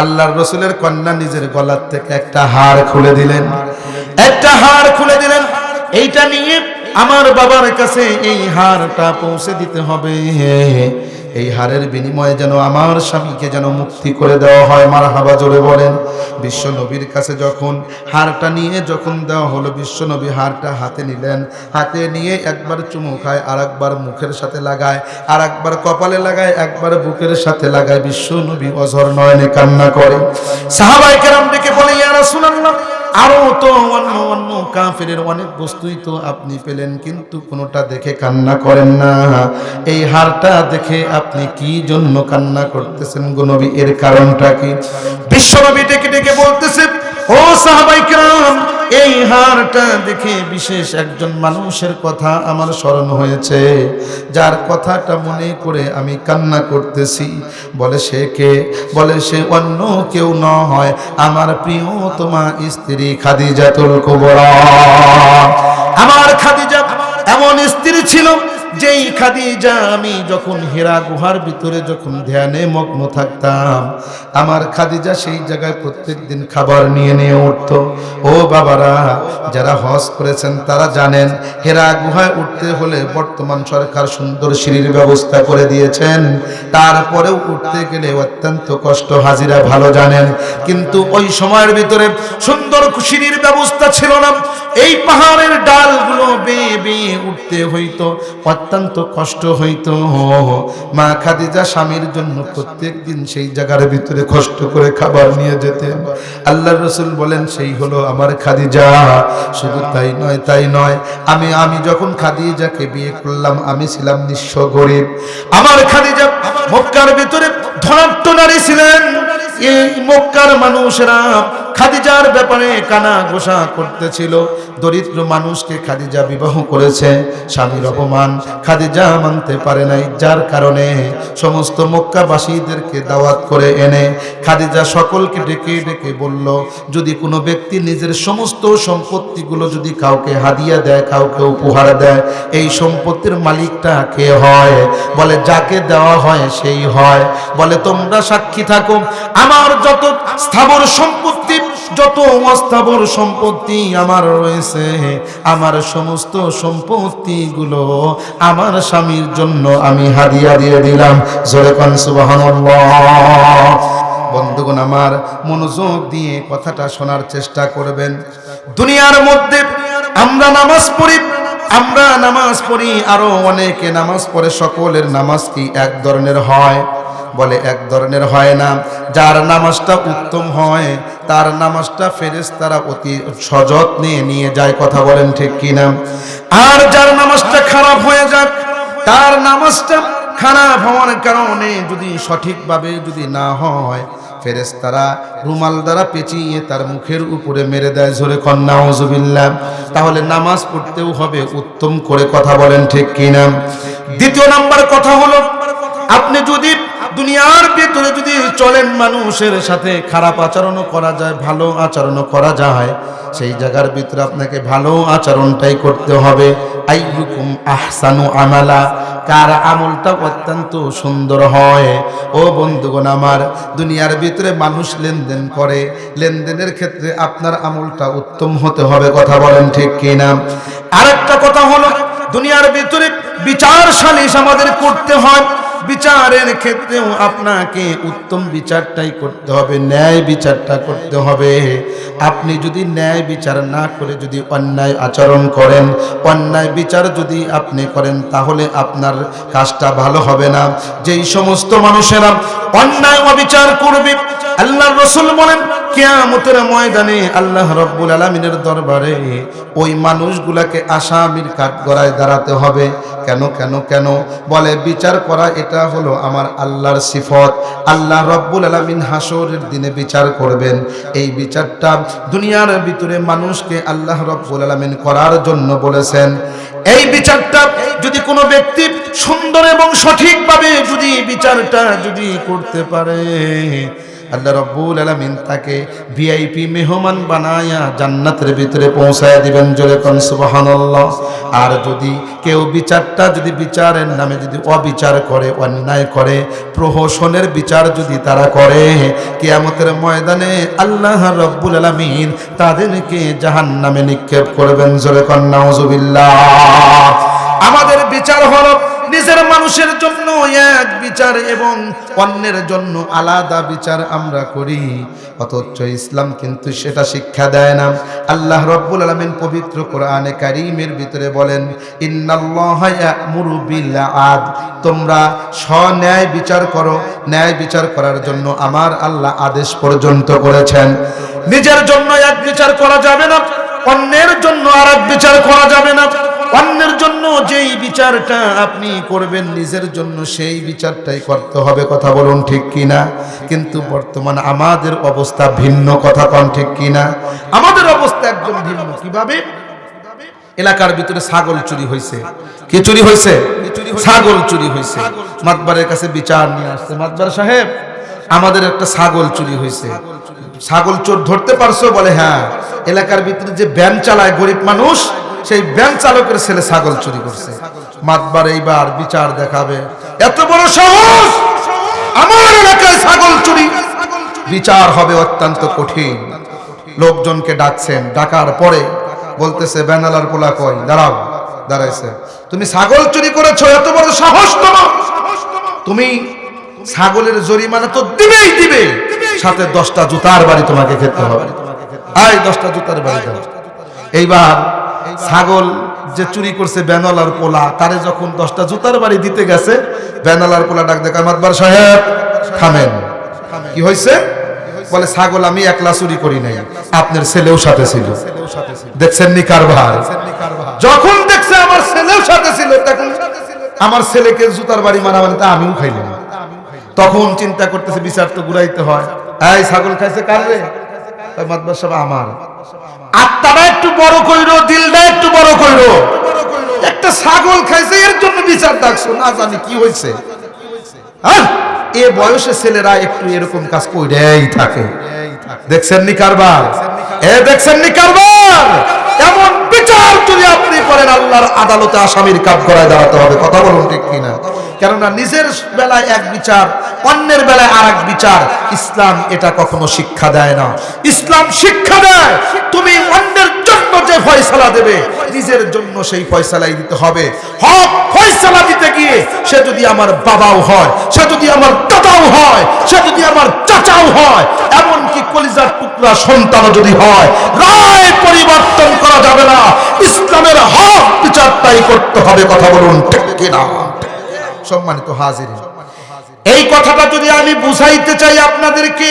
আল্লাহর রাসূলের কন্যা নিজের গলার থেকে একটা হার খুলে দিলেন, একটা হার খুলে দিলেন। এইটা নিয়ে আমার বাবার কাছে এই হারটা পৌঁছে দিতে হবে, এই হারের বিনিময়ে যেন আমার স্বামীকে যেন মুক্তি করে দেওয়া হয়। মারহাবা, জোরে বলেন। বিশ্ব নবীর কাছে যখন হারটা নিয়ে যখন দেওয়া হলো, বিশ্ব নবী হারটা হাতে নিলেন, হাতে নিয়ে একবার চুমু খায়, আর একবার মুখের সাথে লাগায়, আর একবার কপালে লাগায়, একবার বুকের সাথে লাগায়। বিশ্ব নবী অঝর নয়নে কান্না করে। সাহাবায়ে কেরাম ডেকে বলে, ইয়া রাসূলুল্লাহ, আরো তো অন্য কাফেরের অনেক বস্তুই তো আপনি পেলেন, কিন্তু কোনোটা দেখে কান্না করেন না। এই হারটা দেখে আপনি কি জন্য কান্না করতেছেন গো নবী, এর কারণটা কি? বিশ্বনবী ডেকে ডেকে বলতেছে, ও সাহাবায়ে কেরাম, এই হারটা দেখে বিশেষ একজন মানুষের কথা আমার স্মরণ হয়েছে, যার কথাটা মনে করে আমি কান্না করতেছি। বলে সে কে? বলে সে অন্য কেউ নয়, আমার প্রিয়তমা স্ত্রী খাদিজাতুল কুবরা। আমার খাদিজা এমন স্ত্রী ছিল, যেই খাদিজা আমি যখন হীরা গুহার ভিতরে যখন ধ্যানে মগ্ন থাকতাম, আমার খাদিজা সেই জায়গায় প্রত্যেকদিন খাবার নিয়ে নিয়ে উঠত। ও বাবারা, যারা হজ করেছেন তারা জানেন, হীরা গুহায় উঠতে হলে বর্তমান সরকার সুন্দর সিঁড়ির ব্যবস্থা করে দিয়েছেন, তারপরেও উঠতে গেলে অত্যন্ত কষ্ট, হাজিরা ভালো জানেন। কিন্তু ওই সময়ের ভিতরে সুন্দর সিঁড়ির ব্যবস্থা ছিল না, এই পাহাড়ের ডালগুলো বেয়ে বেয়ে উঠতে হইতো, অত্যন্ত কষ্ট হইতো। মা খাদিজা স্বামীর জন্য প্রত্যেক দিন সেই জায়গার ভিতরে কষ্ট করে খাবার নিয়ে যেতেন। আল্লাহর রাসূল বলেন, সেই হলো আমার খাদিজা। শুধু তাই নয়, আমি যখন খাদিজাকে বিয়ে করলাম, আমি ছিলাম নিঃস্ব গরিব। আমার খাদিজা মক্কার ভিতরে ধনাঢ্য নারী ছিলেন। এই মক্কার মানুষেরা খাদিজার ব্যাপারে কানা ঘোষা করতেছিল। দরিদ্র মানুষকে খাদিজা বিবাহ করেছে, স্বামীর অপমান খাদিজা মানতে পারে নাই, যার কারণে সমস্ত মক্কাবাসীদেরকে দাওয়াত করে এনে খাদিজা সকলকে ডেকে ডেকে বলল, যদি কোনো ব্যক্তি নিজের সমস্ত সম্পত্তিগুলো যদি কাউকে হাদিয়া দেয়, কাউকে উপহার দেয়, এই সম্পত্তির মালিকটা কে হয়? বলে যাকে দেওয়া হয় সেই হয়। বলে তোমরা সাক্ষী থাকো, আমার যত স্থাবর সম্পত্তি, যত অস্থাবর সম্পত্তি আমার রয়েছে, আমার সমস্ত সম্পত্তিগুলো আমার স্বামীর জন্য আমি হাদিয়া দিয়ে দিলাম। জোরে কোন সুবহানাল্লাহ। বন্ধুগণ আমার, মনোযোগ দিয়ে কথাটা শোনার চেষ্টা করবেন। দুনিয়ার মধ্যে আমরা নামাজ পড়ি, আরো অনেকে নামাজ পড়ে। সকলের নামাজ কি এক ধরনের হয়? বলে এক ধরনের হয় না। যার নামাজটা উত্তম হয়, তার নামাজটা ফেরেশতারা অতি সযত্নে নিয়ে যায়। কথা বলেন ঠিক কিনা? আর যার নামাজটা খারাপ হয়ে যায়, তার নামাজটা খারাপ হওয়ার কারণে যদি সঠিকভাবে যদি না হয়, ফেরেশতারা রুমাল দ্বারা পেঁচিয়ে তার মুখের উপরে মেরে দেয়। জোরে কন নাউজুবিল্লাহ। তাহলে নামাজ পড়তেও হবে উত্তম করে। কথা বলেন ঠিক কিনা? দ্বিতীয় নাম্বার কথা হলো, আপনি যদি দুনিয়ার ভিতরে যদি চলেন, মানুষের সাথে খারাপ আচরণও করা যায়, ভালো আচরণও করা যায়, সেই জায়গার ভিতরে আপনাকে ভালো আচরণটাই করতে হবে। আইয়ুকুম আহসানু আমালা, কার আমলটা অত্যন্ত সুন্দর হয়। ও বন্ধুগণ আমার, দুনিয়ার ভিতরে মানুষ লেনদেন করে, লেনদেনের ক্ষেত্রে আপনার আমলটা উত্তম হতে হবে। কথা বলেন ঠিক কিনা? আরেকটা কথা হলো, দুনিয়ার ভিতরে বিচার সালিশ আমাদের করতে হয়, বিচারের ক্ষেত্রেও আপনাকে উত্তম বিচারটাই করতে হবে, ন্যায় বিচারটা করতে হবে। আপনি যদি ন্যায় বিচার না করে যদি অন্যায় আচরণ করেন, অন্যায় বিচার যদি আপনি করেন, তাহলে আপনার কাজটা ভালো হবে না। যেই সমস্ত মানুষেরা অন্যায় অবিচার করবে, আল্লাহর রাসূল বলেন, কিয়ামতের ময়দানে আল্লাহ রাব্বুল আলামিনের দরবারে ওই মানুষগুলাকে আসামির কাঠগড়ায় দাঁড়াতে হবে। কেন? বলে বিচার করা এটা হলো আমার আল্লাহর সিফত। আল্লাহ রাব্বুল আলামিন হাসরের দিনে বিচার করবেন। এই বিচারটা দুনিয়ার ভিতরে মানুষকে আল্লাহ রাব্বুল আলামিন করার জন্য বলেছেন। এই বিচারটা যদি কোনো ব্যক্তি সুন্দর এবং সঠিকভাবে যদি বিচারটা যদি করতে পারে, আল্লাহ রাব্বুল আলামিন তাকে ভিআইপি মেহমান বানায়া জান্নাতের ভিতরে পৌঁছায় দিবেন। জোরে কোন সুবহানাল্লাহ। আর যদি কেউ বিচারের নামে যদি অবিচার করে, অন্যায় করে, প্রহসনের বিচার যদি তারা করে, কিয়ামতের ময়দানে আল্লাহ রাব্বুল আলামিন তাদেরকে জাহান্নামে নিক্ষেপ করবেন। জোরে কোন নাউজুবিল্লাহ। আমাদের বিচার হলো নিজের মানুষের জন্য এক বিচার এবং অন্যের জন্য আলাদা বিচার আমরা করি, অথচ ইসলাম কিন্তু সেটা শিক্ষা দেয় না। আল্লাহ রাব্বুল আলামিন পবিত্র কোরআনে কারীমের ভিতরে বলেন, ইন্নাল্লাহা ইয়া'মুরু বিল আদল, তোমরা সন্যায় বিচার করো। ন্যায় বিচার করার জন্য আমার আল্লাহ আদেশ পর্যন্ত করেছেন। নিজের জন্য এক বিচার করা যাবে না, অন্যের জন্য আরেক বিচার করা যাবে না। অন্যের জন্য যেই বিচারটা আপনি করবেন, নিজের জন্য সেই বিচারটাই করতে হবে। কথা বলুন ঠিক কিনা? কিন্তু বর্তমান আমাদের অবস্থা ভিন্ন। কথা কোন ঠিক কিনা? আমাদের অবস্থা একদম ভিন্ন। কিভাবে? এলাকার ভিতরে ছাগল চুরি হয়েছে। কি চুরি হয়েছে? ছাগল চুরি হয়েছে। মাতবারের কাছে বিচার নিয়ে আসছে, মাতবার সাহেব আমাদের একটা ছাগল চুরি হয়েছে। ছাগল চোর ধরতে পারছো? বলে হ্যাঁ। এলাকার ভিতরে যে ভ্যান চালায় গরিব মানুষ, সেই ভ্যান চালকের ছেলে ছাগল চুরি করছে। মাতবার এইবার বিচার দেখাবে। এত বড় সাহস! আমার এলাকায় ছাগল চুরি! বিচার হবে অত্যন্ত কঠিন। লোকজনকে ডাকছেন, ডাকার পরে বলতেছে, ব্যানালার পোলা কই? দাঁড়াও। দাঁড়াইছে। তুমি ছাগল চুরি করেছো, এত বড় সাহস তোমার! তুমি ছাগলের জরিমানা তো দিবেই দিবে, সাথে 10টা জুতার বাড়ি তোমাকে খেতে হবে। আয় 10টা জুতার বাড়ি দাও। এইবার ছাগল যে চুরি করছে ব্যানালার পোলা, তারে যখন 10টা জুতার বাড়ি দিতে গেছে, ব্যানালার পোলা ডাক দেয়, মাতবার সাহেব থামেন। কি হয়েছে? বলে, ছাগল আমি একলা চুরি করি নাই, আপনার ছেলেও সাথে ছিল। দেখছেন নি কারবার? যখন দেখছে আমার ছেলেও সাথে ছিল, তখন আমার ছেলেকে জুতার বাড়ি মারা মানে তা আমিও খাইলাম। তখন চিন্তা করতেছে বিচার তো ঘুরাইতে হয়। এই ছাগল খাইছে কার রে? মাতবার সাহেব আমার। আত্মাটা একটু বড় কইরো, দিলটা একটু বড় কইরো। একটা ছাগল খাইছে এর জন্য বিচার ডাকছো, না জানি কি হয়েছে। হ্যাঁ, এ বয়সে ছেলেরা একটু এরকম কাজ কইরেই থাকে। দেখছেন নি কারবার? দেখছেন নি কারবার? এমন বিচার যদি আপনি করেন, আল্লাহর আদালতে আসামির কাজ করায় দাঁড়াতে হবে। কথা বলুন ঠিক কিনা? কেননা নিজের বেলায় এক বিচার, অন্যের বেলায় আর এক বিচার। ইসলাম এটা কখনো শিক্ষা দেয় না। ইসলাম শিক্ষা দেয় তুমি অন্যের জন্য যে ফয়সালা দেবে, নিজের জন্য সেই ফয়সালাই দিতে হবে। হক ফয়সালা দিতে গিয়ে সে যদি আমার বাবাও হয়, সে যদি আমার দাদাও হয়, সে যদি আমার চাচাও হয়, এমনকি কলিজার টুকরা সন্তানও যদি হয়, রায় পরিবর্তন করা যাবে না। ইসলামের হক বিচারটাই করতে হবে। কথা বলুন ঠিক কিনা? সম্মানিত হাজিরিন, এই কথাটা যদি আমি বুঝাইতে চাই আপনাদেরকে,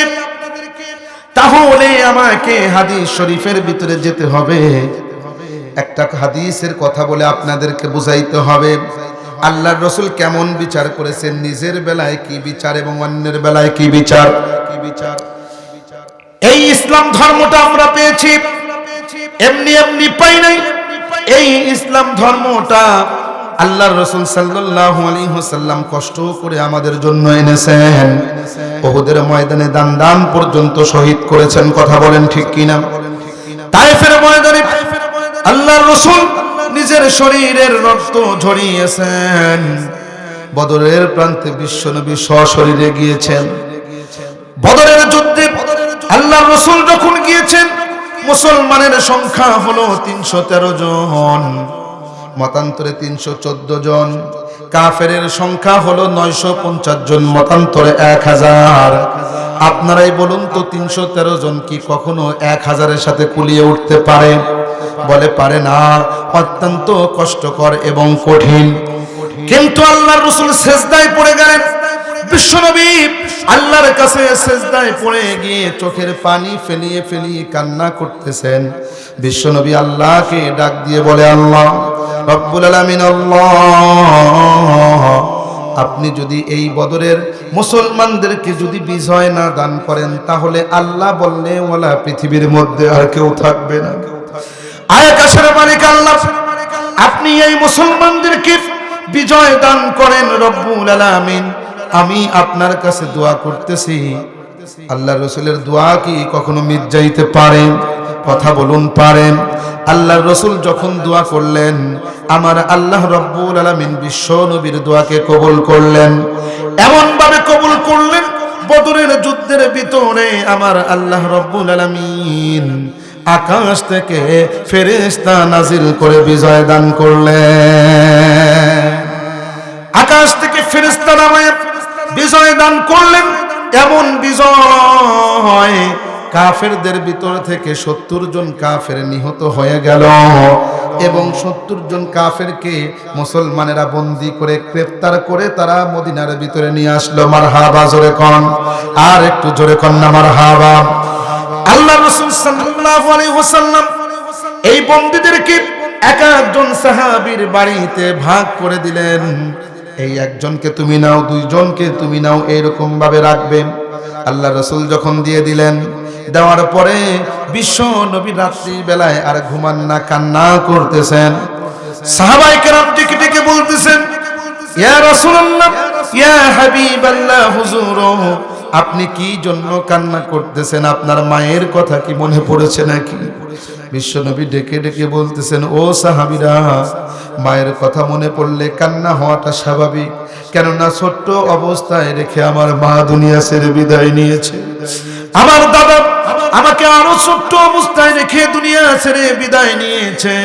তাহলে আমাকে হাদিস শরীফের ভিতরে যেতে হবে। একটা হাদিসের কথা বলে আপনাদেরকে বুঝাইতে হবে আল্লাহর রাসূল কেমন বিচার করেছেন, নিজের বেলায় কি বিচার এবং অন্যের বেলায় কি বিচার। এই ইসলাম ধর্মটা আমরা পেয়েছি, এমনি এমনি পাই নাই। এই ইসলাম ধর্মটা আল্লাহর রাসূল সাল্লাল্লাহু আলাইহি ওয়াসাল্লাম কষ্ট করে আমাদের জন্য এনেছেন। উহুদের ময়দানে দান পর্যন্ত শহীদ করেছেন। কথা বলেন ঠিক কিনা? তায়েফের ময়দানে আল্লাহর রাসূল নিজের শরীরের রক্ত ঝরিয়েছেন। বদরের প্রান্তে বিশ্বনবী সশরীরে গিয়েছেন। বদরের যুদ্ধে আল্লাহর রাসূল যখন গিয়েছেন, মুসলমানের সংখ্যা হলো 313 জন, মতান্তরে 314 জন। কাফেরের সংখ্যা হলো 950 জন, মতান্তরে 1000। আপনারাই বলুন তো 313 জন কি কখনো 1000-এর সাথে কুলিয়ে উঠতে পারে? বলে পারে না, অত্যন্ত কষ্টকর এবং কঠিন। কিন্তু আল্লাহর রাসূল সিজদায় পড়ে গেলেন। বিশ্বনবী আল্লাহর কাছে সিজদায় পড়ে গিয়ে চোখের পানি ফেলিয়ে ফেলিয়ে কান্না করতেছেন। বিশ্বনবী আল্লাহকে ডাক দিয়ে বলে, আল্লাহ রব্বুল আলামিন, আল্লাহ আপনি যদি এই বদরের মুসলমানদেরকে যদি বিজয় না দান করেন, তাহলে আল্লাহ বললে ওয়ালা পৃথিবীর মধ্যে আর কেউ থাকবে না। আকাশের মালিক আল্লাহ, আপনি এই মুসলমানদেরকে বিজয় দান করেন রব্বুল আলামিন। আমি আপনার কাছে দোয়া করতেছি, আল্লাহ রসুলের দোয়া কি কখনো মিট যাইতে পারে? কথা বলুন, পারেন? আল্লাহ রসুল যখন দোয়া করলেন, আমার আল্লাহ রব্বুল আলামিন বিশ্ব নবীর দোয়াকে কবুল করলেন। এমন ভাবে কবুল করলেন, বদরের যুদ্ধের ভিতরে আমার আল্লাহ রব্বুল আলামিন আকাশ থেকে ফেরেশতা নাজিল করে বিজয় দান করলেন। আকাশ থেকে ফেরেশতা নামায় বিজয় দান করলেন। এমন বিজয়, কাফেরদের ভিতর থেকে 70 জন কাফের নিহত হয়ে গেল এবং 70 জন কাফেরকে মুসলমানেরা বন্দী করে গ্রেফতার করে তারা মদিনার ভিতরে নিয়ে আসলো। মারহাবা, জোরে কোন, আর একটু জোরে কোন না মারহাবা। আল্লাহ রাসূল সাল্লাল্লাহু আলাইহি ওয়াসাল্লাম এই বন্দীদেরকে এক একজন সাহাবীর বাড়িতে ভাগ করে দিলেন। এই একজনকে তুমি নাও, দুইজনকে তুমি নাও, এরকম ভাবে রাখবেন। আল্লাহ রাসূল যখন দিয়ে দিলেন, দেওয়ার পরে বিশ্ব নবী রাত্রি বেলায় আর ঘুমান না, কান্না করতেছেন। সাহাবায়ে কেরাম ডেকে ডেকে বলতেছেন, ইয়া রাসূলুল্লাহ, ইয়া হাবিবাল্লাহ, হুজুর আপনি কি জন্য কান্না করতেছেন? আপনার মায়ের কথা কি মনে পড়েছে নাকি? বিশ্বনবী ডেকে ডেকে বলতেছেন, ও সাহাবীরা, মায়ের কথা মনে পড়লে কান্না হওয়াটা স্বাভাবিক, কেননা ছোট্ট অবস্থায় রেখে আমার মা দুনিয়া ছেড়ে বিদায় নিয়েছে। আমার দাদা আমাকে আরো ছোট্ট অবস্থায় রেখে দুনিয়া ছেড়ে বিদায় নিয়েছে।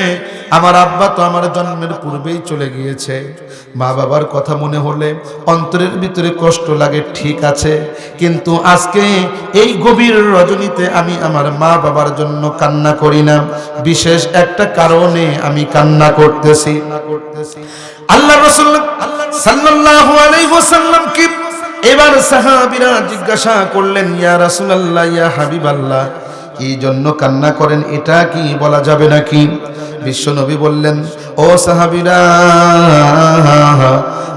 আমার আব্বা তো আমার জন্মের পূর্বেই চলে গিয়েছে। মা বাবার কথা মনে হলে অন্তরের ভিতরে কষ্ট লাগে, ঠিক আছে, কিন্তু আজকে এই গভীর রজনীতে আমি আমার মা বাবার জন্য কান্না করি না, বিশেষ একটা কারণে আমি কান্না করতেছি। আল্লাহ রাসূল সাল্লাল্লাহু আলাইহি ওয়াসাল্লাম কি এবার সাহাবীরা জিজ্ঞাসা করলেন, ইয়া রাসূলুল্লাহ, ইয়া হাবিবাল্লাহ, কি জন্য কান্না করেন, এটা কি বলা যাবে নাকি? বিশ্বনবী বললেন, ও সাহাবীরা,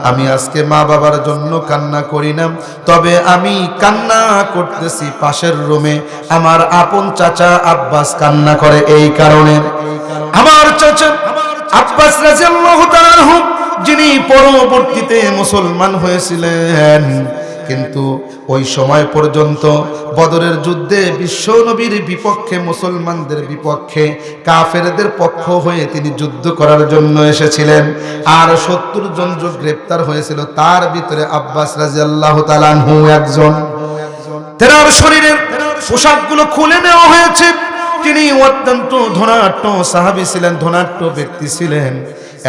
আমি আজকে মা বাবার জন্য কান্না করি না, তবে আমি কান্না করতেছি পাশের রুমে আমার আপন চাচা আব্বাস কান্না করে। এই কারণে আমার চাচা আব্বাস রাদিয়াল্লাহু তাআলা আনহু, যিনি পরবর্তীতে মুসলমান হয়েছিলেন, কিন্তু ওই সময় পর্যন্ত বদরের যুদ্ধে বিশ্ব নবীর বিপক্ষে, মুসলমানদের বিপক্ষে, কাফেরদের পক্ষ হয়ে তিনি যুদ্ধ করার জন্য এসেছিলেন। আর 70 জন যে গ্রেফতার হয়েছিল তার ভিতরে আব্বাস রাদিয়াল্লাহু তাআলা আনহু একজন। তেনার শরীরের পোশাকগুলো খুলে নেওয়া হয়েছে। তিনি অত্যন্ত ধনাঢ্য সাহাবী ছিলেন, ধনাঢ্য ব্যক্তি ছিলেন,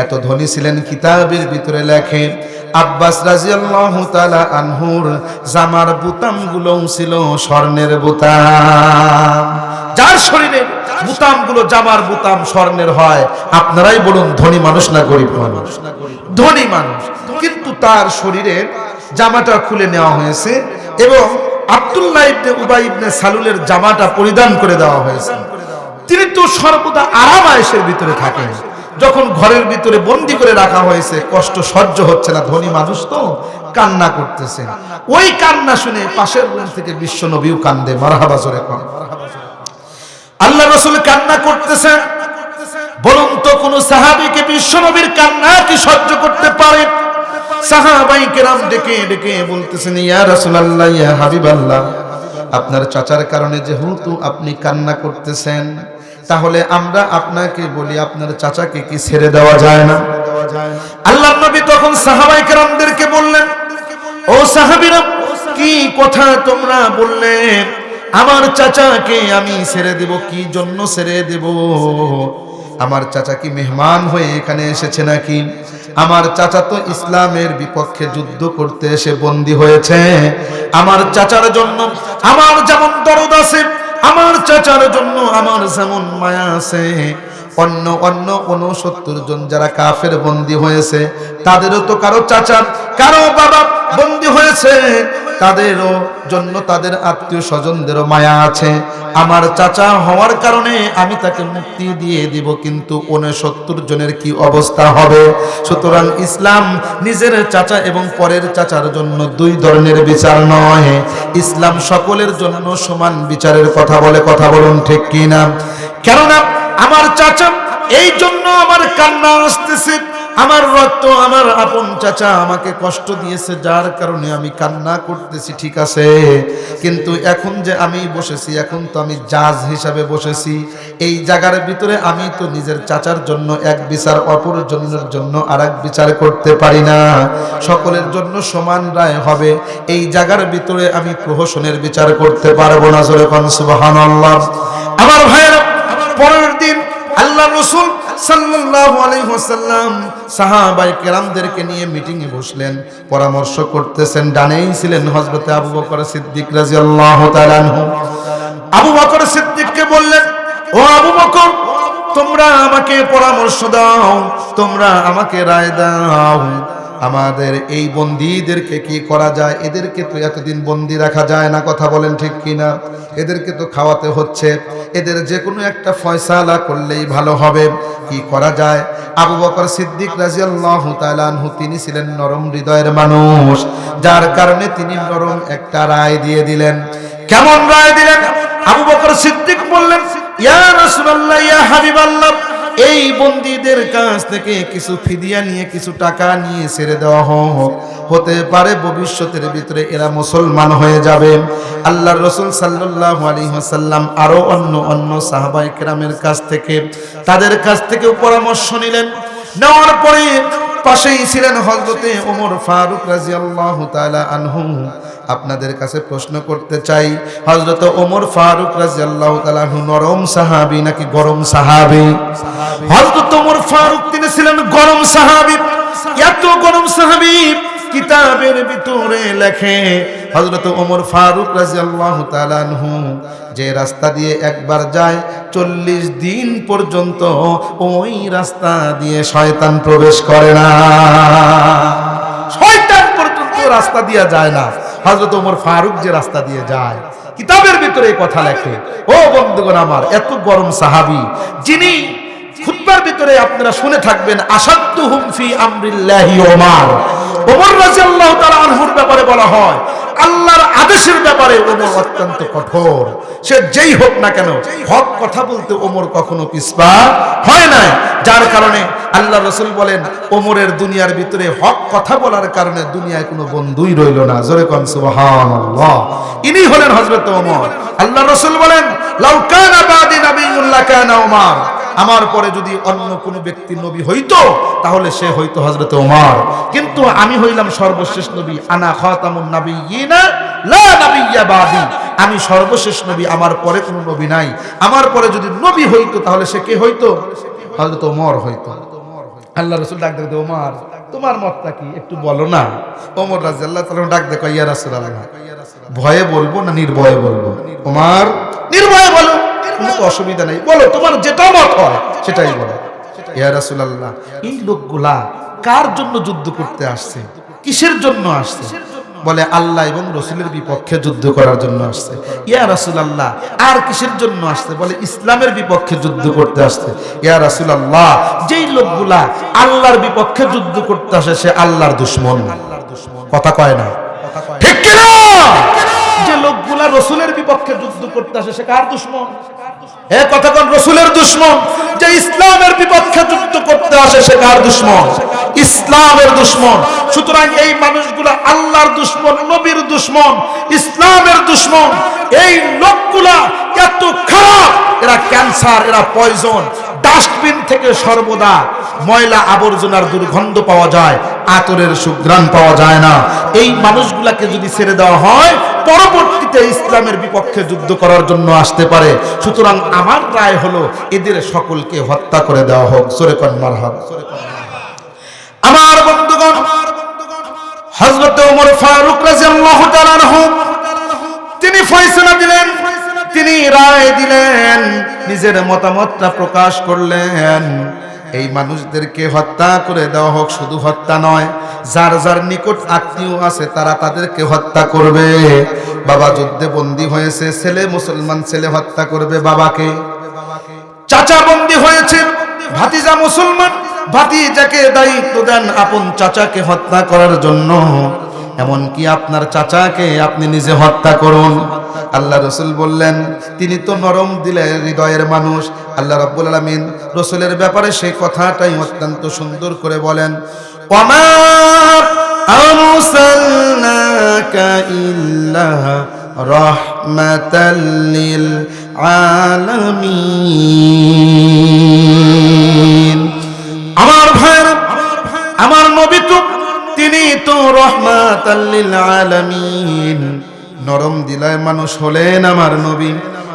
এত ধনী ছিলেন, কিতাবের ভিতরে লেখে আব্বাস রাদিয়াল্লাহু তাআলা আনহুর জামার বুতামগুলো ছিল স্বর্ণের বুতাম। যার শরীরের বুতামগুলো, জামার বুতাম স্বর্ণের হয়, আপনারাই বলুন ধনী মানুষ না গরিব মানুষ? ধনী মানুষ। কিন্তু তার শরীরের জামাটা খুলে নেওয়া হয়েছে এবং আব্দুল্লাহ ইবনে উবাই ইবনে সালুলের জামাটা পরিধান করে দেওয়া হয়েছে। তিনি তো সর্বদা আরাম আয়েশের ভিতরে থাকেন। যখন ঘরের ভিতরে বন্দি করে রাখা হয়েছে, কষ্ট সহ্য হচ্ছে না, ধনী মানুষ তো কান্না করতেছেন। ওই কান্না শুনে পাশের রুম থেকে বিশ্ব নবীও কান্দে। মারহাবা, জোরে কোন। আল্লাহ রাসূল কান্না করতেছেন। বলুন তো কোন সাহাবীকে বিশ্ব নবীর কান্না কি সহ্য করতে পারে? সাহাবায়ে কেরাম ডেকে ডেকে বলতেছেন, ইয়া রাসূলুল্লাহ, ইয়া হাবিবাল্লাহ, আপনার চাচার কারণে যেহেতু আপনি কান্না করতেছেন, তাহলে আমরা আপনাকে বলি, আপনার চাচাকে কি ছেড়ে দেওয়া যায় না? আল্লাহর নবী তখন সাহাবায়ে কেরামদেরকে বললেন, ও সাহাবীরা, কি কথা তোমরা বললে? আমার চাচাকে আমি ছেড়ে দেব? কি জন্য ছেড়ে দেব? আমার চাচা কি মেহমান হয়ে এখানে এসেছে নাকি? আমার চাচা তো ইসলামের বিপক্ষে যুদ্ধ করতে এসে বন্দী হয়েছে। আমার চাচার জন্য আমার যেমন দরদ আছে, আমার চাচার জন্য আমার যেমন মায়া আছে, অন্য 69 জন যারা কাফের বন্দী হয়েছে, তাদেরও তো কারো চাচা, কারো বাবা বন্দী হয়েছে, তাদেরও জন্য তাদের আত্মীয় স্বজনদেরও মায়া আছে। আমার চাচা হওয়ার কারণে আমি তাকে মুক্তি দিয়ে দিব, কিন্তু 69 জনের কি অবস্থা হবে? সুতরাং ইসলাম নিজের চাচা এবং পরের চাচার জন্য দুই ধরনের বিচার নয়, ইসলাম সকলের জন্য সমান বিচারের কথা বলে। কথা বলুন ঠিক কিনা? কেননা আমার চাচা, এই জন্য আমার কান্না আসতেছে, আমার রক্ত, আমার আপন চাচা আমাকে কষ্ট দিয়েছে, যার কারণে আমি কান্না করতেছি, ঠিক আছে। কিন্তু এখন যে আমি বসেছি, এখন তো আমি জাজ হিসাবে বসেছি। এই জায়গার ভিতরে আমি তো নিজের চাচার জন্য এক বিচার, অপর জনের জন্য আর এক বিচার করতে পারি না। সকলের জন্য সমান রায় হবে। এই জায়গার ভিতরে আমি প্রহসনের বিচার করতে পারবো না। সুবহানাল্লাহ। আমার ভাইয়েরা, পরের দিন আল্লাহ রাসূল সাল্লাল্লাহু আলাইহি ওয়াসাল্লাম সাহাবায়ে কেরামদেরকে নিয়ে মিটিং এ বসলেন, পরামর্শ করতেছেন। ডানেই ছিলেন হযরত আবু বকর সিদ্দিক রাদিয়াল্লাহু তাআলা আনহু। আবু বকর সিদ্দিককে বললেন, ও আবু বকর, তোমরা আমাকে পরামর্শ দাও, তোমরা আমাকে রায় দাও। আমাদের এই বন্দীদেরকে কি করা যায়? এদেরকে তো এতদিন বন্দী রাখা যায় না, কথা বলেন ঠিক কিনা? এদেরকে তো খাওয়াতে হচ্ছে, এদের যে কোনো একটা ফয়সালা করলেই ভালো হবে। কি করা যায়? আবু বকর সিদ্দিক রাদিয়াল্লাহু তাআলা আনহু তিনি ছিলেন নরম হৃদয়ের মানুষ, যার কারণে তিনি নরম একটা রায় দিয়ে দিলেন। কেমন রায় দিলেন? আবু বকর সিদ্দিক বললেন, ইয়া রাসূলুল্লাহ, ইয়া হাবিবাল্লাহ, এই বন্দীদের কাছ থেকে কিছু ফিদিয়া নিয়ে, কিছু টাকা নিয়ে ছেড়ে দেওয়া হোক। হতে পারে ভবিষ্যতের ভিতরে এরা মুসলমান হয়ে যাবে। আল্লাহর রাসূল সাল্লাল্লাহু আলাইহি ওয়াসাল্লাম আরো অন্য সাহাবায়ে কেরামের কাছ থেকে, তাদের কাছ থেকে পরামর্শ নিলেন। নেওয়ার পরে পাশেই ছিলেন হযরতে ওমর ফারুক রাদিয়াল্লাহু তাআলা আনহু। আপনাদের কাছে প্রশ্ন করতে চাই, হযরত ওমর ফারুক রাদিয়াল্লাহু তাআলা আনহু নরম সাহাবী নাকি গরম সাহাবী? হযরত ওমর ফারুক তিনি ছিলেন গরম সাহাবী। এত গরম সাহাবী, কিতাবের ভিতরে লেখে হযরত ওমর ফারুক রাদিয়াল্লাহু তাআলা আনহু যে রাস্তা দিয়ে একবার যায় 40 দিন পর্যন্ত ওই রাস্তা দিয়ে শয়তান প্রবেশ করে না। শয়তান পর্যন্ত রাস্তা দিয়ে যায় না। হযরত ওমর ফারুক যে রাস্তা দিয়ে যায়, কিতাবের ভিতরে এই কথা লেখে। ও বন্ধুগণ আমার, এত গরম সাহাবী, যিনি খুতবার ভিতরে আপনারা শুনে থাকবেন, আসাদ্দুহুম ফি আমরিল্লাহি ওমর। ওমর রাদিয়াল্লাহু তাআলা আনহুর ব্যাপারে বলা হয়, আল্লাহর আদেশের ব্যাপারে ওমর অত্যন্ত কঠোর। সে যেই হোক না কেন, হক কথা বলতে ওমর কখনো পিছপা হয় না। যার কারণে আল্লাহ রাসূল বলেন, ওমরের দুনিয়ার ভিতরে হক কথা বলার কারণে দুনিয়ায় কোনো বন্ধুই রইল না। জোরে কোন সুবহানাল্লাহ। ইনি হলেন হযরত ওমর। আল্লাহ রাসূল বলেন, লাউ কানা বাদি নাবিয়্যুন লাকানা ওমর। আমার পরে যদি অন্য কোনো ব্যক্তি নবী হইতো, তাহলে সে হইতো হযরত ওমর। কিন্তু আমি হইলাম সর্বশেষ নবী। আনা খাতামুন নাবিয়্যিনা লা নাবিয়্যা বাদি। আমি সর্বশেষ নবী, আমার পরে কোনো নবী নাই। আমার পরে যদি নবী হইতো, তাহলে সে কে হইতো? হযরত ওমর হইতো। আল্লাহ রাসূল ডাক দেখো, ওমর তোমার মতটা কি একটু বলো না। ওমর রাদিয়াল্লাহু তাআলা ডাক দেখো, ইয়া রাসূলুল্লাহ, ভয়ে বলবো না নির্ভয়ে বলবো? ওমর, নির্ভয়ে বলো, কোনো অসুবিধা নেই, বলো, তোমার যেটা মত হয় সেটাই বলো। ইয়া রাসূলুল্লাহ, এই লোকগুলা কার জন্য যুদ্ধ করতে আসছে? কিসের জন্য আসছে? বলে, আল্লাহ এবং রাসূলের বিপক্ষে যুদ্ধ করার জন্য আসছে। ইয়া রাসূলুল্লাহ, আর কিসের জন্য আসছে? বলে, ইসলামের বিপক্ষে যুদ্ধ করতে আসছে। ইয়া রাসূলুল্লাহ, যেই লোকগুলা আল্লাহর বিপক্ষে যুদ্ধ করতে আসে সে আল্লাহর দুশমন। কথা কয় না, ঠিক কি না? যে লোকগুলা রাসূলের বিপক্ষে যুদ্ধ করতে আসে সে কার দুশমন? এ কথা কোন? রাসূলের দুশমন। যে ইসলামের বিপক্ষে যুদ্ধ করতে আসে সে কার দুশমন? ইসলামের দুশমন। সুতরাং এই মানুষগুলা আল্লাহর দুশমন, নবীর দুশমন, ইসলামের দুশমন। এই লোকগুলা এত খারাপ, এরা ক্যান্সার, এরা পয়জন। ডাস্টবিন থেকে সর্বদা ময়লা আবর্জনার দুর্গন্ধ পাওয়া যায়, আতরের সুঘ্রাণ পাওয়া যায় না। এই মানুষগুলাকে যদি ছেড়ে দেওয়া হয়, পরবর্তীতে ইসলামের বিপক্ষে যুদ্ধ করার জন্য আসতে পারে। সুতরাং আমার রায় হলো, এদের সকলকে হত্যা করে দেওয়া হোক। জোরে কোন মারহাবা। আমার বন্ধুগণ, হযরত ওমর ফারুক রাদিয়াল্লাহু তাআলা আনহু তিনি ফয়সালা দিলেন, তিনি রায় দিলেন, নিজের মতামতটা প্রকাশ করলেন। এই মানুষদেরকে হত্যা করে দেওয়া হোক। শুধু হত্যা নয়, যার যার নিকট আত্মীয় আছে তারা তাদেরকে হত্যা করবে। বাবা যুদ্ধে বন্দী হয়েছে, ছেলে মুসলমান, ছেলে হত্যা করবে বাবাকে। চাচা বন্দী হয়েছে, ভাতিজা মুসলমান, ভাতিজাকে দায়িত্ব দেন আপন চাচাকে হত্যা করার জন্য। এমনকি আপনার চাচাকে আপনি নিজে হত্যা করুন। আল্লাহ রাসূল বললেন তিনি তো নরম দিলের হৃদয়ের মানুষ। আল্লাহ রাব্বুল আলামিন রাসূলের ব্যাপারে সেই কথাটাই অত্যন্ত সুন্দর করে বলেন, ওয়ামা আরসালনাকা ইল্লা রাহমাতাল লিল আলামিন। আমার ভাইরা, আমার নবী তো তিনি তো রাহমাতাল লিল আলামিন, নরম দিলের মানুষ হলেন আমার নবী।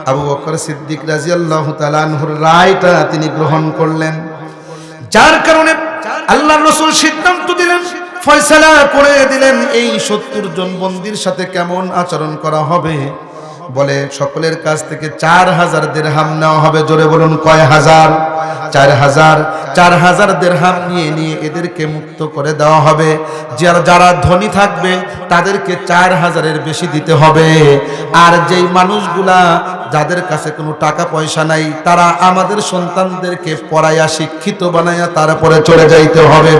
আবু বকর সিদ্দিক রাদিয়াল্লাহু তাআলা আনহুর রায়টা তিনি গ্রহণ করলেন, যার কারণে আল্লাহর রাসূল সিদ্ধান্ত দিলেন, ফয়সালা করে দিলেন এই 70 জন বন্দীর সাথে কেমন আচরণ করা হবে। বলে সকলের কাছ থেকে 4000 দিরহাম নেওয়া হবে। জোরে বলুন কয় হাজার? 4000 দিরহাম নিয়ে এদেরকে মুক্ত করে দেওয়া হবে। যারা ধনী থাকবে তাদেরকে 4000-এর বেশি দিতে হবে, আর যেই মানুষগুলা যাদের কাছে কোনো টাকা পয়সা নাই তারা আমাদের সন্তানদেরকে পড়াইয়া শিক্ষিত বানাইয়া তারপরে চলে যাইতে হবে।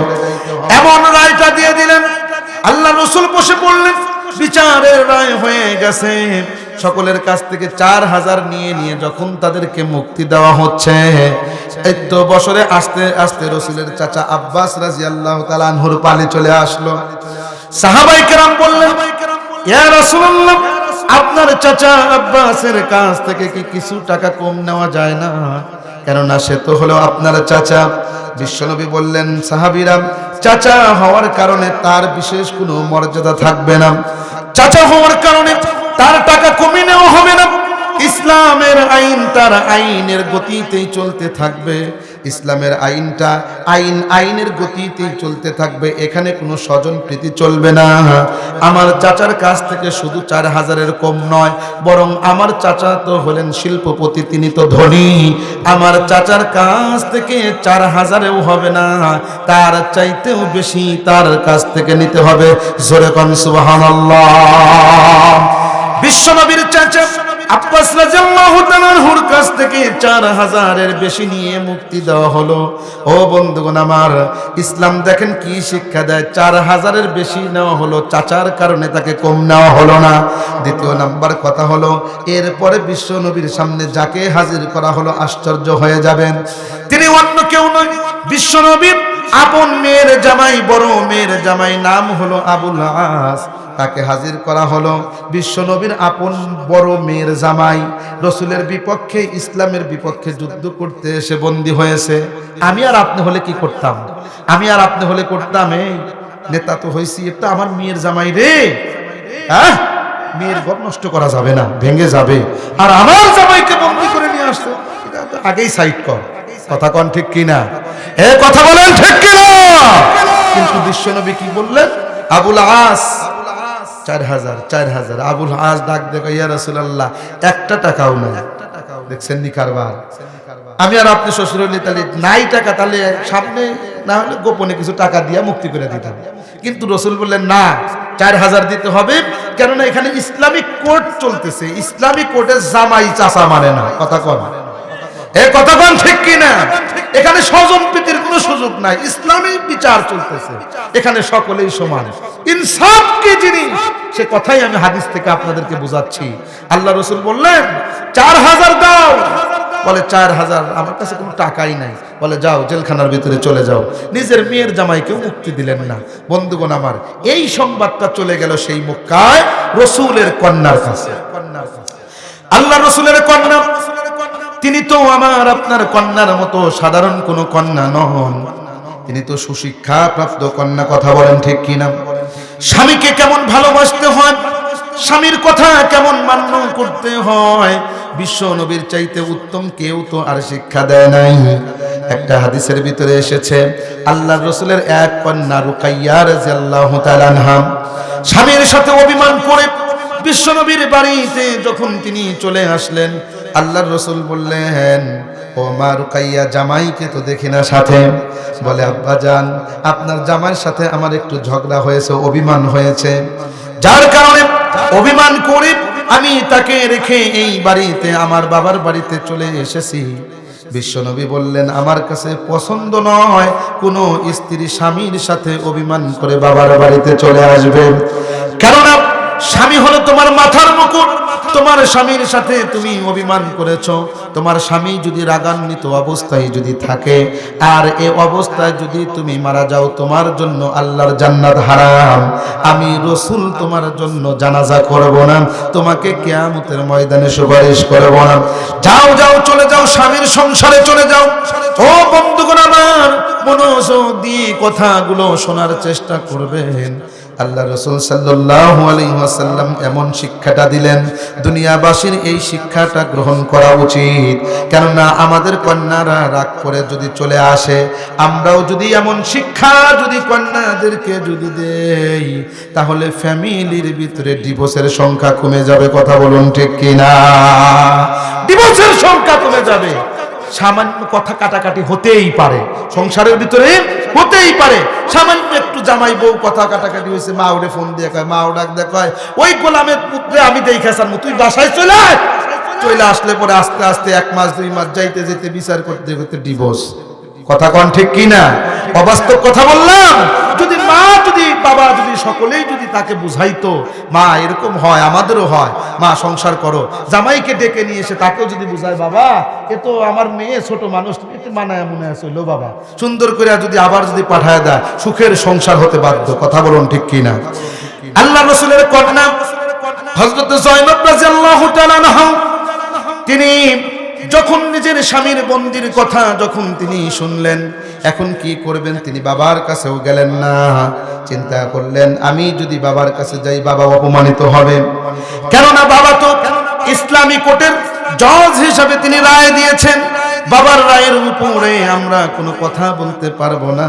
এমন রায়টা দিয়ে দিলেন। আল্লাহ রাসূল বসে পড়লেন, বিচারের রায় হয়ে গেছে। সকলের কাছ থেকে 4000 নিয়ে যখন তাদেরকে মুক্তি দেওয়া হচ্ছে, এই তো বছরে আস্তে আস্তে রাসূলের চাচা আব্বাস রাদিয়াল্লাহু তাআলা আনহুর পালি চলে আসলো। সাহাবায়ে কেরাম বললেন, ইয়া রাসূলুল্লাহ, আপনার চাচা আব্বাসের কাছ থেকে কি কিছু টাকা কম নেওয়া যায় না? কেননা সে তো হলো আপনার চাচা। বিশ্বনবী বললেন, সাহাবীরা, চাচা হওয়ার কারণে তার বিশেষ কোনো মর্যাদা থাকবে না, চাচা হওয়ার কারণে তার টাকা কমিয়ে নেওয়া হবে না। ইসলামের আইন তার আইনের গতিতেই চলতে থাকবে। ইসলামের আইনটা আইনের গতিতেই চলতে থাকবে। এখানে কোনো স্বজন প্রীতি চলবে না। আমার চাচার কাছ থেকে শুধু 4000-এর কম নয়, বরং আমার চাচা তো হলেন শিল্পপতি, তিনি তো ধনী। আমার চাচার কাছ থেকে 4000-এও হবে না, তার চাইতেও বেশি তার কাছ থেকে নিতে হবে। জোরে কোন সুবহানাল্লাহ। বিশ্বনবীর চাচা আব্বাস রাদিয়াল্লাহু তাআলার কাছ থেকে 4000-এর বেশি নিয়ে মুক্তি দেওয়া হলো। ও বন্ধুগণ আমার, ইসলাম দেখেন কি শিক্ষা দেয়। 4000-এর বেশি নেওয়া হলো, চাচার কারণে তাকে কম নেওয়া হলো না। দ্বিতীয় নাম্বার কথা হলো, এরপরে বিশ্ব নবীর সামনে যাকে হাজির করা হলো আশ্চর্য হয়ে যাবেন। তিনি অন্য কেউ নয়, বিশ্ব নবীর আপন মেয়ের জামাই, বড় মেয়ের জামাই, নাম হলো আবুল আস। তাকে হাজির করা হলো। বিশ্ব নবীর আপন বড় মেয়ের জামাই রাসূলের বিপক্ষে, ইসলামের বিপক্ষে যুদ্ধ করতে এসে বন্দী হয়েছে। আমি আর আপনি হলে কি করতাম? আমি আর আপনি হলে করতাম, এই নেতা তো হইছি, এটা আমার মেয়ের জামাই রে, হ্যাঁ, মেয়ের ঘর নষ্ট করা যাবে না, ভেঙে যাবে, আর আমার জামাইকে বন্দী করে নিয়ে আসতো, এটা তো আগেই সাইড কর। কথা কোন ঠিক কিনা? এ কথা বলেন ঠিক কিনা? কিন্তু বিশ্বনবী কি বললেন? আবুল আস 4000। আবুল আস ডাক দেখো, ইয়া রাসূলুল্লাহ, একটা টাকাও নাই। দেখছেন নি কারবার? আমি আর আপনি শ্বশুর হলে তাহলে নাই টাকা, তাহলে সামনে না হলে গোপনে কিছু টাকা দিয়ে মুক্তি করে দিতাম। কিন্তু রাসূল বললেন না, 4000 দিতে হবে, কেননা এখানে ইসলামিক কোর্ট চলতেছে। ইসলামিক কোর্টে জামাই চাচা মানে না। কথা কন, এ কথা কোন ঠিক কিনা? এখানে স্বজন প্রীতির কোনো সুযোগ নাই, ইসলামী বিচার চলতেছে। এখানে সকলেই সমান। ইনসাফ কি জিনিস, সে কথাই আমি হাদিস থেকে আপনাদেরকে বোঝাচ্ছি। আল্লাহ রাসূল বললেন 4000 দাও। বলে 4000, আমার কাছে কোনো টাকাই নাই। বলে যাও, জেলখানার ভিতরে চলে যাও। নিজের মেয়ের জামাইকেও মুক্তি দিলেন না। বন্ধুগণ আমার, এই সংবাদটা চলে গেল সেই মক্কায় রাসূলের কন্যার কাছে। আল্লাহ রাসূলের কন্যা, তিনি তো আমার আপনার কন্যার মতো সাধারণ কোনো কন্যা নন, তিনি তো সুশিক্ষা প্রাপ্ত কন্যা। কথা বলেন ঠিক কিনা? স্বামীকে কেমন ভালোবাসতে হয়, স্বামীর কথা কেমন মান্য করতে হয়, বিশ্ব নবীর চাইতে উত্তম কেউ তো আর শিক্ষা দেয় নাই। একটা হাদিসের ভিতরে এসেছে, আল্লাহর রাসূলের এক কন্যা রুকাইয়া রাদিয়াল্লাহু তাআলা আনহা স্বামীর সাথে অভিমান করে বিশ্ব নবীর বাড়িতে যখন তিনি চলে আসলেন, আল্লাহর রাসূল বললেন, ও মা রুকাইয়া, জামাইকে তো দেখি না সাথে। বলে, আব্বা জান, আপনার জামাইয়ের সাথে আমার একটু ঝগড়া হয়েছে, অভিমান হয়েছে, যার কারণে অভিমান করে আমি তাকে রেখে এই বাড়িতে, আমার বাবার বাড়িতে চলে এসেছি। বিশ্বনবী বললেন, আমার কাছে পছন্দ নয় কোনো স্ত্রী স্বামীর সাথে অভিমান করে বাবার বাড়িতে চলে আসবে, কেননা স্বামী হলো তোমার মাথার মুকুট, তোমার স্বামীর সাথে তুমি অভিমান করেছো, তোমার স্বামী যদি রাগান্বিত অবস্থায় যদি থাকে আর এই অবস্থায় যদি তুমি মারা যাও, তোমার জন্য আল্লাহর জান্নাত হারাম। আমি রাসূল তোমার জন্য জানাজা করব না, তোমাকে কিয়ামতের ময়দানে সুপারিশ করব না। যাও যাও, চলে যাও, স্বামীর সংসারে চলে যাও। ও বন্ধুগণ আমার, মনোযোগ দিয়ে কথাগুলো শোনার চেষ্টা করবেন। আল্লাহ রাসূল সাল্লাল্লাহু আলাইহি ওয়াসাল্লাম এমন শিক্ষাটা দিলেন, দুনিয়াবাসীর এই শিক্ষাটা গ্রহণ করা উচিত। কেননা আমাদের কন্যারা রাগ করে যদি চলে আসে, আমরাও যদি এমন শিক্ষা যদি কন্যাদেরকে যদি দেই, তাহলে ফ্যামিলির ভিতরে ডিভোর্সের সংখ্যা কমে যাবে। কথা বলুন ঠিক কিনা? ডিভোর্সের সংখ্যা কমে যাবে। সামান্য কথা কাটাকাটি হতেই পারে, সংসারের ভিতরে হতেই পারে। সামান্য একটু জামাই বউ কথা কাটাকাটি হয়েছে, মা ওরে ফোন দিয়ে কয়, মা ও ডাক দিয়ে কয়, ওই গোলামের পুত্রে আমি দেখাসার তুই বাসায় চলে আয়। চলে আসলে পরে আস্তে আস্তে 1 মাস 2 মাস যাইতে যেতে বিচার করতে করতে ডিভোর্স। কথা কন ঠিক কিনা? অবাস্তব কথা বললাম? যদি মা যদি বাবা যদি সকলেই যদি তাকে বুঝাইতো, মা এরকম হয়, আমাদেরও হয়, মা সংসার করো, জামাইকে ডেকে নিয়ে এসে তাকেও যদি বুঝায়, বাবা এ তো আমার মেয়ে ছোট মানুষ, একটু মানায় মনে আসলো বাবা, সুন্দর করে যদি আবার যদি পাঠায় দেয়, সুখের সংসার হতে বাধ্য। কথা বলুন ঠিক কিনা? আল্লাহ রাসূলের কন্যা হযরত যায়েনব রাদিয়াল্লাহু তাআলা আনহা, তিনি যখন নিজের স্বামীর বন্দির কথা যখন তিনি শুনলেন, এখন কি করবেন? তিনি বাবার কাছেও গেলেন না। চিন্তা করলেন, আমি যদি বাবার কাছে যাই বাবা অপমানিত হবে। কেননা বাবা তো ইসলামী কোর্টের জজ হিসাবে তিনি রায় দিয়েছেন, বাবার রায়ের উপরে আমরা কোনো কথা বলতে পারবো না।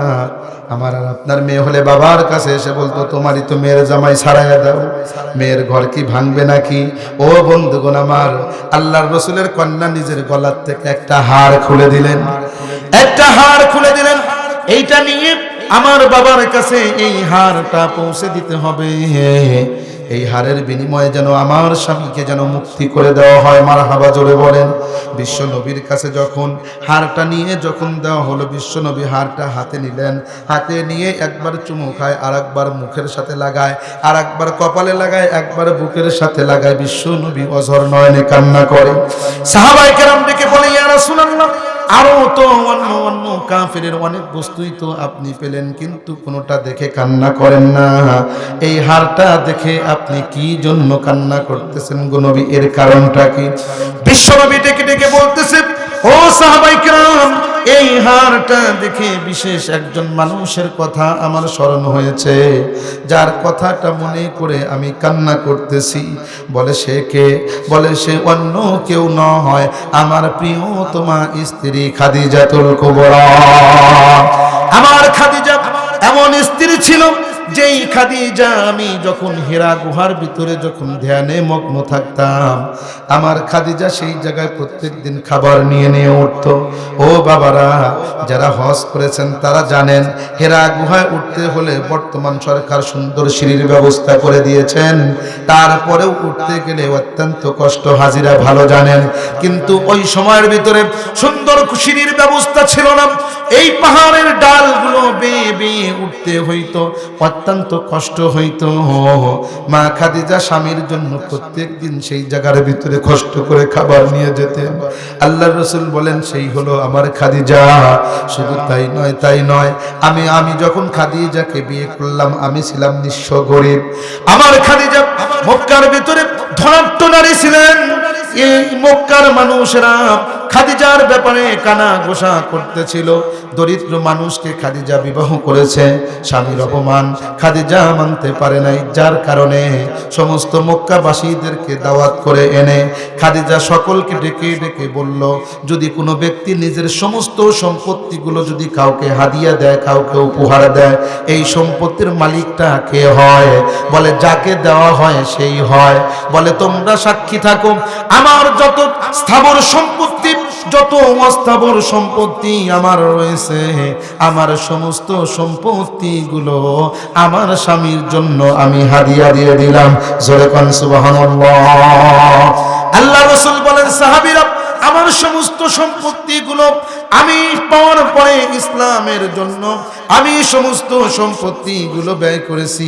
আমার আর আপনার মেয়ে হলে বাবার কাছে এসে বলতো, তোমারই তো মেয়ের জামাই ছাড়াইয়া দাও, মেয়ের ঘর কি ভাঙবে নাকি? ও বন্ধুগণ আমার, আল্লাহর রাসূলের কন্যা নিজের গলার থেকে একটা হাড় খুলে দিলেন, একটা হাড় খুলে দিলেন। এইটা নিয়ে আমার বাবার কাছে এই হাড়টা পৌঁছে দিতে হবে। এই হারের বিনিময়ে যেন আমার স্বামীকে যেন মুক্তি করে দেওয়া হয়। মারহাবা, জোরে বলেন। বিশ্ব নবীর কাছে যখন হারটা নিয়ে যখন দেওয়া হলো, বিশ্ব নবী হারটা হাতে নিলেন, হাতে নিয়ে একবার চুমু খায়, আর একবার মুখের সাথে লাগায়, আর একবার কপালে লাগায়, একবার বুকের সাথে লাগায়। বিশ্ব নবী অঝর নয়নে কান্না করে। সাহাবায়ে কেরাম ডেকে বলে, ইয়া রাসূলুল্লাহ, আরো তো অন্য কাফেরের অনেক বস্তুই তো আপনি পেলেন, কিন্তু কোনোটা দেখে কান্না করেন না। এই হারটা দেখে আপনি কি জন্য কান্না করতেছেন গো নবী? এর কারণটা কি? বিশ্বনবী ডেকে ডেকে বলতেছে, ও সাহাবায়ে কেরাম, এই হারটা দেখে বিশেষ একজন মানুষের কথা আমার স্মরণ হয়েছে, যার কথাটা মনে করে আমি কান্না করতেছি। বলে সে কে? বলে সে অন্য কেউ নয়, আমার প্রিয়তমা স্ত্রী খাদিজাতুল কুবরা। আমার খাদিজা এমন স্ত্রী ছিল, যেই খাদিজা আমি যখন হীরা গুহার ভিতরে যখন ধ্যানে মগ্ন থাকতাম, আমার খাদিজা সেই জায়গায় প্রত্যেকদিন খাবার নিয়ে নিয়ে উঠত। ও বাবারা, যারা হজ করেছেন তারা জানেন, হীরা গুহায় উঠতে হলে বর্তমান সরকার সুন্দর সিঁড়ির ব্যবস্থা করে দিয়েছেন, তারপরেও উঠতে গেলে অত্যন্ত কষ্ট, হাজিরা ভালো জানেন। কিন্তু ওই সময়ের ভিতরে সুন্দর সিঁড়ির ব্যবস্থা ছিল না, এই পাহাড়ের ডালগুলো বেয়ে বেয়ে উঠতে হইতো, অত্যন্ত কষ্ট হইতো। মা খাদিজা স্বামীর জন্য প্রত্যেক দিন সেই জায়গার ভিতরে কষ্ট করে খাবার নিয়ে যেতেন। আল্লাহর রাসূল বলেন, সেই হলো আমার খাদিজা। শুধু তাই নয়, আমি যখন খাদিজাকে বিয়ে করলাম, আমি ছিলাম নিঃস্ব গরিব। আমার খাদিজা মক্কার ভিতরে ধনাঢ্য নারী ছিলেন। এই মক্কার মানুষেরা খাদিজার ব্যাপারে কানা ঘোষা করতেছিল। দরিদ্র মানুষকে খাদিজা বিবাহ করেছে, স্বামীর অপমান খাদিজা মানতে পারে নাই, যার কারণে সমস্ত মক্কাবাসীদেরকে দাওয়াত করে এনে খাদিজা সকলকে ডেকে ডেকে বলল, যদি কোনো ব্যক্তি নিজের সমস্ত সম্পত্তিগুলো যদি কাউকে হাদিয়া দেয়, কাউকে উপহার দেয়, এই সম্পত্তির মালিকটা কে হয়? বলে যাকে দেওয়া হয় সেই হয়। বলে তোমরা সাক্ষী থাকো, আমার যত স্থাবর সম্পত্তি, যত অস্থাবর সম্পত্তি আমার রয়েছে, আমার সমস্ত সম্পত্তিগুলো আমার স্বামীর জন্য আমি হাদিয়া দিয়ে দিলাম। জোরে কোন সুবহানাল্লাহ। আল্লাহ রাসূল বলেন, সাহাবীরা, আমার সমস্ত সম্পত্তিগুলো আমি পাওয়ার পরে ইসলামের জন্য আমি সমস্ত সম্পত্তিগুলো ব্যয় করেছি,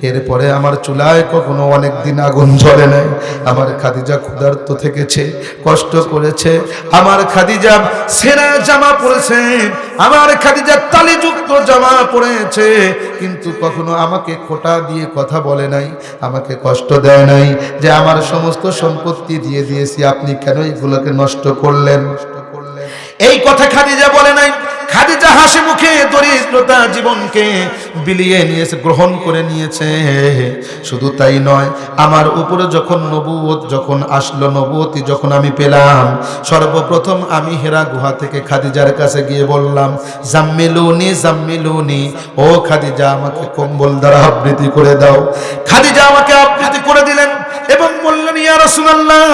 এরপরে আমার চুলায় কখনো অনেক দিন আগুন জ্বলে নাই। আমার খাদিজা ক্ষুধার্ত থেকেছে, কষ্ট করেছে। আমার খাদিজা ছেঁড়া জামা পরেছে, আমার খাদিজা তালিযুক্ত জামা পরেছে, কিন্তু কখনো আমাকে খোঁটা দিয়ে কথা বলে নাই, আমাকে কষ্ট দেয় নাই যে আমার সমস্ত সম্পত্তি দিয়ে দিয়েছি, আপনি কেন এগুলোকে নষ্ট করলেন। এই কথা খাদিজা বলে নাই। খাদিজা হাসি মুখে দরিদ্রতা জীবনকে বিলিয়ে নিয়েছে, গ্রহণ করে নিয়েছে। শুধু তাই নয়, আমার উপরে যখন নবুয়ত যখন আসলো, নবুয়তি যখন আমি পেলাম, সর্বপ্রথম আমি হেরা গুহা থেকে খাদিজার কাছে গিয়ে বললাম, জাম্মিলুনি জাম্মিলুনি, ও খাদিজা আমাকে কম্বল দ্বারা আবৃত্তি করে দাও। খাদিজা আমাকে আবৃত্তি করে দিলেন এবং বললেন, ইয়া রাসূলুল্লাহ,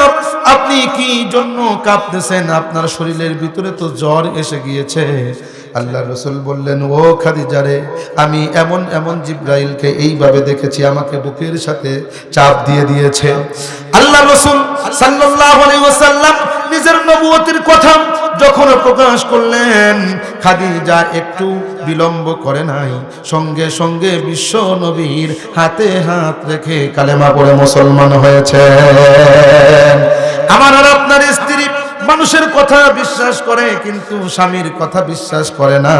আপনি কি জন্য কাঁপতেছেন? আপনার শরীরের ভিতরে তো জ্বর এসে গিয়েছে। আল্লাহ রাসূল বললেন, ও খাদিজা রে, আমি এমন এমন জিবরাইলকে এইভাবে দেখেছি, আমাকে বুকের সাথে চাপ দিয়ে দিয়েছে। আল্লাহ রাসূল সাল্লাল্লাহু আলাইহি ওয়াসাল্লাম নিজের নবুয়তির কথা যখন প্রকাশ করলেন, খাদিজা একটু বিলম্ব করে নাই, সঙ্গে সঙ্গে বিশ্ব নবীর হাতে হাত রেখে কালেমা পড়ে মুসলমান হয়েছে। আমার আর আপনার স্ত্রী মানুষের কথা বিশ্বাস করে কিন্তু স্বামীর কথা বিশ্বাস করে না,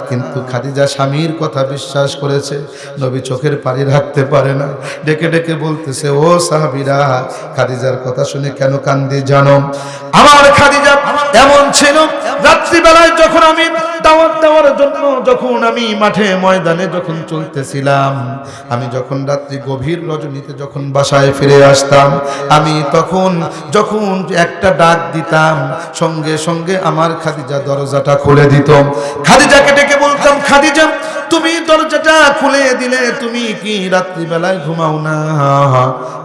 কিন্তু খাদিজা স্বামীর কথা বিশ্বাস করেছে। নবী চোখের পানি রাখতে পারে না, ডেকে ডেকে বলতেছে, ও সাহাবীরা, খাদিজার কথা শুনে কেন কান্দি জানো? আমার খাদিজা এমন ছিল, রাত্রিবেলায় যখন আমি দাওয়াত দেওয়ার জন্য যখন আমি মাঠে ময়দানে যখন চলতেছিলাম, আমি যখন রাত্রি গভীর রজনীতে যখন বাসায় ফিরে আসতাম, আমি তখন যখন একটা ডাক দিতাম, সঙ্গে সঙ্গে আমার খাদিজা দরজাটা খুলে দিত। খাদিজাকে ডেকে বলতাম, খাদিজা তুমি দরজাটা খুলে দিলে, তুমি কি রাত্রিবেলায় ঘুমাও না?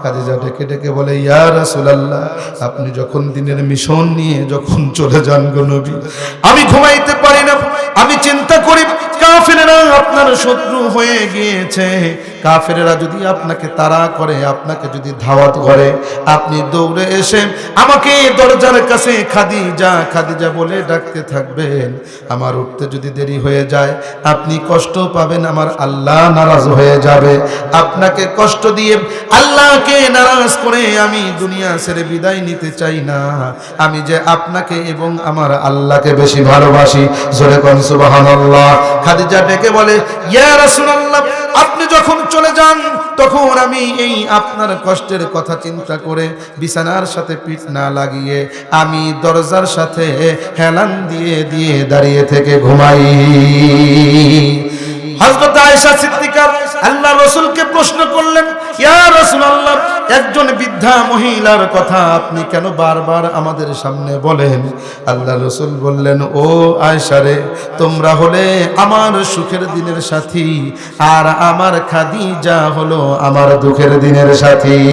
খাদিজা ডেকে ডেকে বলে, ইয়া রাসূলুল্লাহ, আপনি যখন দিনের মিশন নিয়ে যখন চলে যান গো নবী, আমি ঘুমাইতে পারি না। আমি চিন্তা করি, কাফেরেরা আপনার শত্রু হয়ে গিয়েছে, কাফেরেরা যদি আপনাকে তাড়া করে, আপনাকে যদি ধাওয়াত করে, আপনি দৌড়ে এসে আমাকে দরজার কাছে খাদিজা খাদিজা বলে ডাকতে থাকবেন। আমার উঠতে যদি দেরি হয়ে যায়, আপনি কষ্ট পাবেন, আমার আল্লাহ নারাজ হয়ে যাবে। আপনাকে কষ্ট দিয়ে আল্লাহকে নারাজ করে আমি দুনিয়া ছেড়ে বিদায় নিতে চাই না। আমি যে আপনাকে এবং আমার আল্লাহকে বেশি ভালোবাসি। জোরে কোন সুবহানাল্লাহ। খাদিজা ডেকে বলে, ইয়া রাসূলুল্লাহ, আপনি যখন চলে যান তখন আমি এই আপনার কষ্টের কথা চিন্তা করে বিছানার সাথে পিঠ না লাগিয়ে আমি দরজার সাথে হেলান দিয়ে দিয়ে দাঁড়িয়ে থেকে ঘুমাই। হযরত আয়েশা সিদ্দিকা আল্লাহ রাসূলকে প্রশ্ন করলেন, ইয়া রাসূলুল্লাহ, একজন বৃদ্ধা মহিলার কথা আপনি কেন বারবার আমাদের সামনে বলেন? আল্লাহ রাসূল বললেন, ও আয়েশা রে, তোমরা হলে আমার সুখের দিনের সাথী, আর আমার খাদিজা হলো আমার দুঃখের দিনের সাথী।